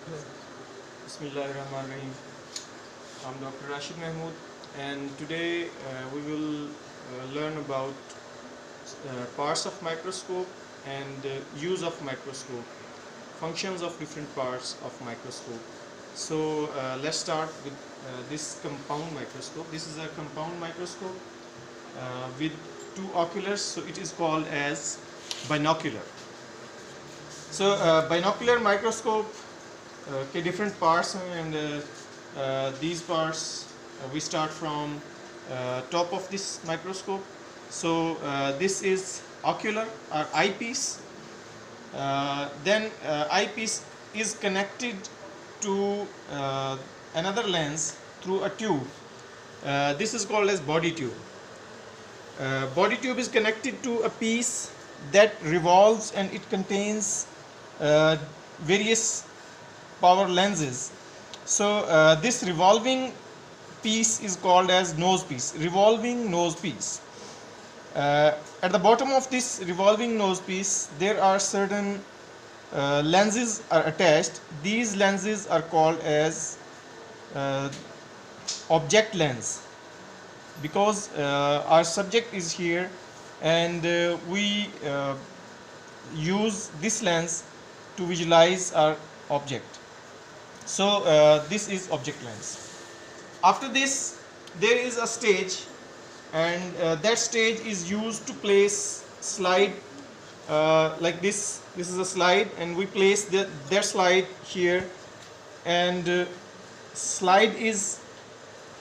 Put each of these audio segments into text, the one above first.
Bismillahirrahmanirrahim. I'm Dr. Rashid Mahmood, and today we will learn about parts of microscope and use of microscope, functions of different parts of microscope. So let's start with this compound microscope. This is a compound microscope with two oculars, so it is called as binocular. So binocular microscope different parts, and these parts we start from top of this microscope. So this is ocular or eyepiece. Then eyepiece is connected to another lens through a tube. This is called as body tube. Body tube is connected to a piece that revolves, and it contains various power lenses. So this revolving piece is called as nose piece, revolving nose piece. At the bottom of this revolving nose piece there are certain lenses are attached. These lenses are called as object lens, because our subject is here, and we use this lens to visualize our object. So this is object lens. After this there is a stage, and that stage is used to place slide like this. This is a slide, and we place that slide here, and slide is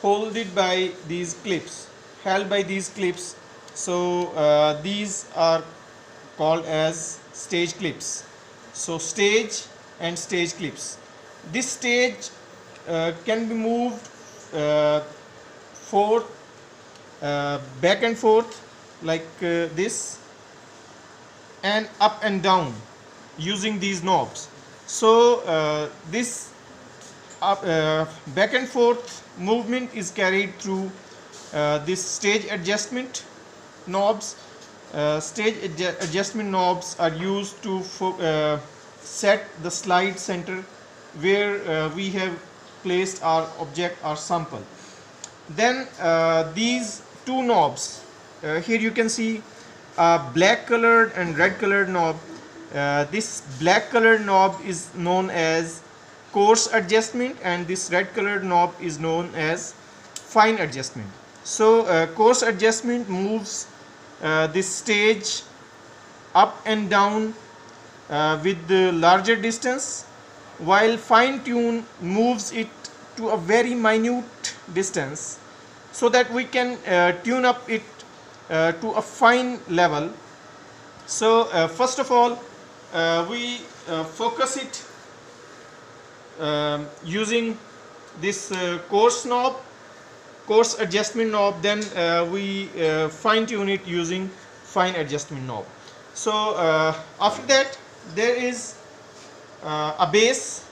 holded by these clips, held by these clips. So these are called as stage clips. So stage and stage clips. This stage can be moved forth, back and forth like this, and up and down using these knobs. So this back and forth movement is carried through this stage adjustment knobs. Stage adjustment knobs are used to set the slide center where we have placed our object or sample. Then these two knobs, here you can see a black colored and red colored knob. This black colored knob is known as coarse adjustment, and this red colored knob is known as fine adjustment. So coarse adjustment moves this stage up and down with the larger distance, while fine tune moves it to a very minute distance, so that we can tune up it to a fine level. So first of all we focus it using this coarse adjustment knob. Then we fine tune it using fine adjustment knob. So after that there is a base.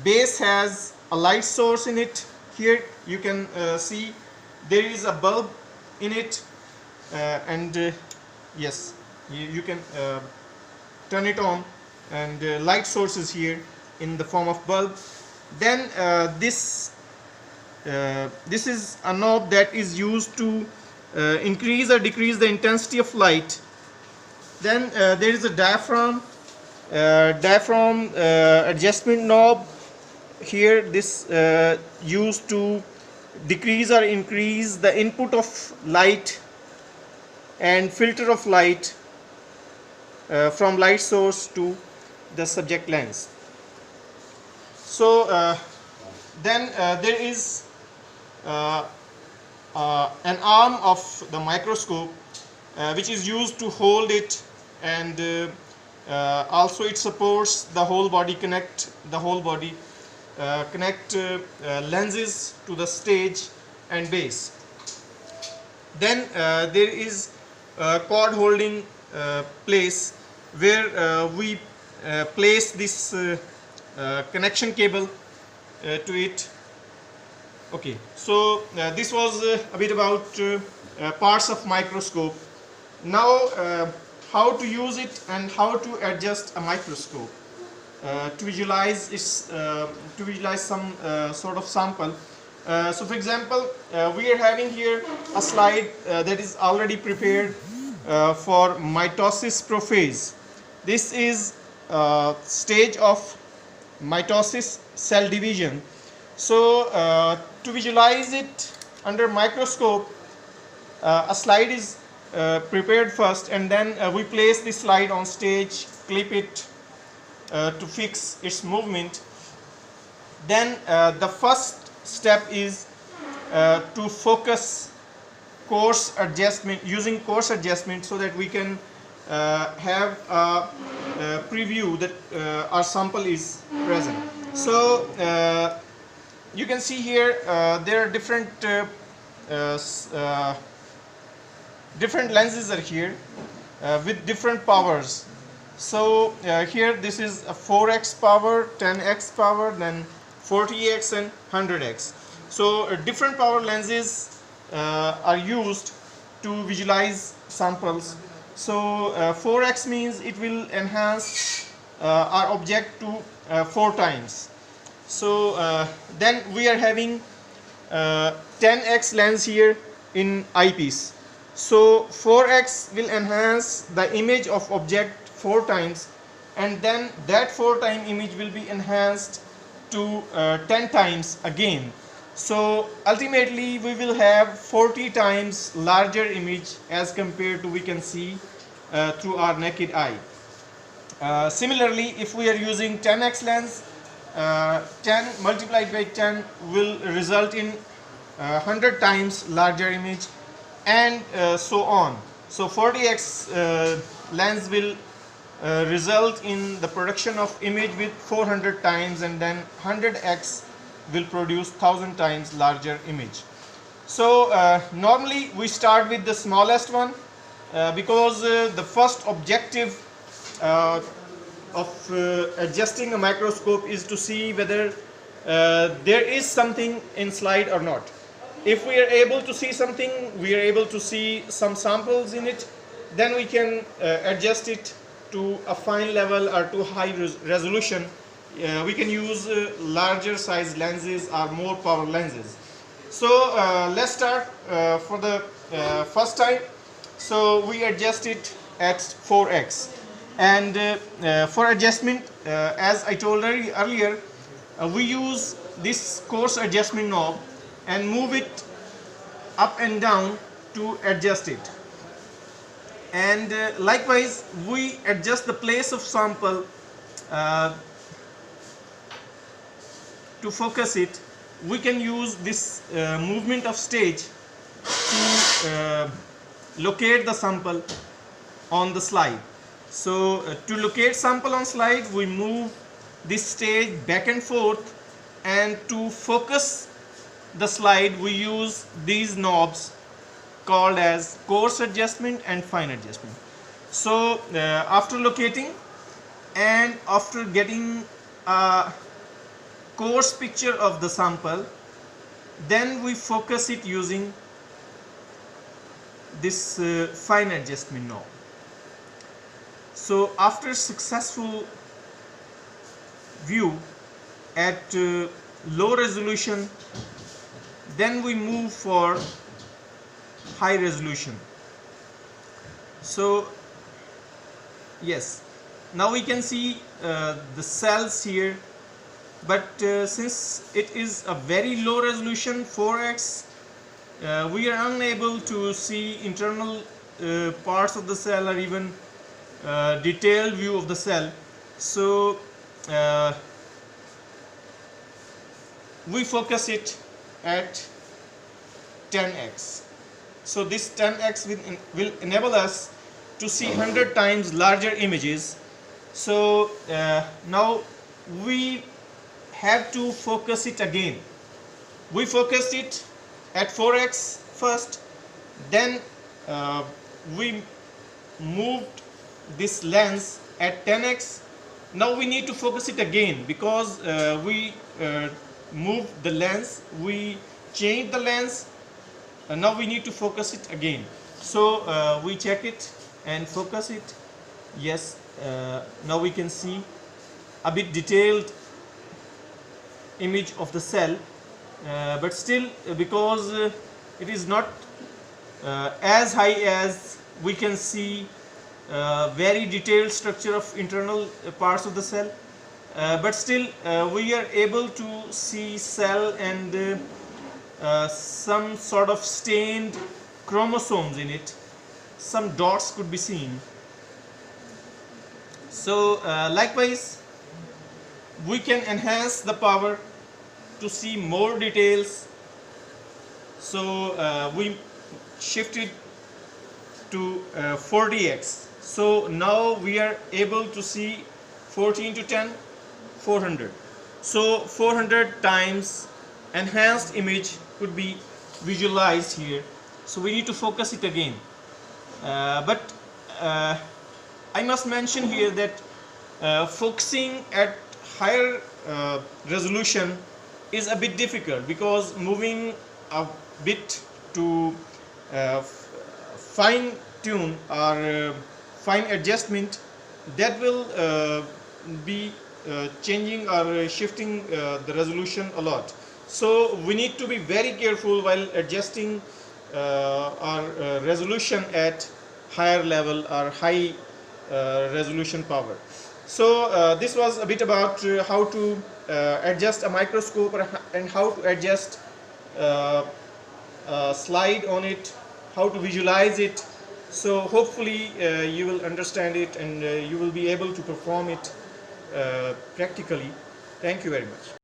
Base has a light source in it. Here you can see there is a bulb in it, and yes, you can turn it on, and light source is here in the form of bulb. Then this is a knob that is used to increase or decrease the intensity of light. Then there is a diaphragm adjustment knob. Here this used to decrease or increase the input of light and filter of light from light source to the subject lens. So then there is an arm of the microscope which is used to hold it, and also it supports the whole body, connect lenses to the stage and base. Then there is a cord holding place where we place this connection cable to it. Okay, so this was a bit about parts of microscope. Now how to use it and how to adjust a microscope. to visualize some sort of sample. So for example, we are having here a slide that is already prepared for mitosis prophase. This is stage of mitosis cell division. So to visualize it under microscope, a slide is prepared first, and then we place the slide on stage, clip it to fix its movement. Then the first step is to focus course adjustment, using course adjustment, so that we can have a preview that our sample is present. So you can see here there are different lenses are here with different powers. So here this is a 4x power, 10x power, then 40x and 100x. So different power lenses are used to visualize samples. So 4x means it will enhance our object to 4 times. So then we are having 10x lens here in eyepiece. So 4x will enhance the image of object 4 times, and then that 4 time image will be enhanced to 10 times again. So ultimately we will have 40 times larger image as compared to we can see through our naked eye. Similarly, if we are using 10x lens, 10 multiplied by 10 will result in 100 times larger image, and so on. So 40x lens will result in the production of image with 400 times, and then 100x will produce 1000 times larger image. So normally we start with the smallest one because the first objective of adjusting a microscope is to see whether there is something in slide or not. If we are able to see something, we are able to see some samples in it, then we can adjust it to a fine level or to high resolution. We can use larger size lenses or more power lenses. So let's start for the first time. So we adjust it at 4x, and for adjustment, as I told earlier, we use this coarse adjustment knob and move it up and down to adjust it. And likewise we adjust the place of sample to focus it. We can use this movement of stage to locate the sample on the slide. So to locate sample on slide, we move this stage back and forth, and to focus the slide we use these knobs called as coarse adjustment and fine adjustment. So after locating and after getting a coarse picture of the sample, then we focus it using this fine adjustment knob. So after successful view at low resolution, then we move for high resolution. So yes, now we can see the cells here, but since it is a very low resolution 4x, we are unable to see internal parts of the cell or even detailed view of the cell. So we focus it at 10x. So this 10x will enable us to see 100 times larger images. So now we have to focus it again. We focused it at 4x first, then we moved this lens at 10x. Now we need to focus it again because we moved the lens, we changed the lens, and now we need to focus it again. So we check it and focus it. Yes, now we can see a bit detailed image of the cell, but still because it is not as high as we can see very detailed structure of internal parts of the cell, but still we are able to see cell and some sort of stained chromosomes in it. Some dots could be seen. So likewise we can enhance the power to see more details. So we shifted to 40x. So now we are able to see 14 to 10, 400. So 400 times enhanced image could be visualized here. So we need to focus it again. But I must mention here that focusing at higher resolution is a bit difficult, because moving a bit to fine tune or fine adjustment, that will be changing or shifting the resolution a lot. So we need to be very careful while adjusting our resolution at higher level or high resolution power. So this was a bit about how to adjust a microscope and how to adjust slide on it, how to visualize it. So hopefully you will understand it and you will be able to perform it practically. Thank you very much.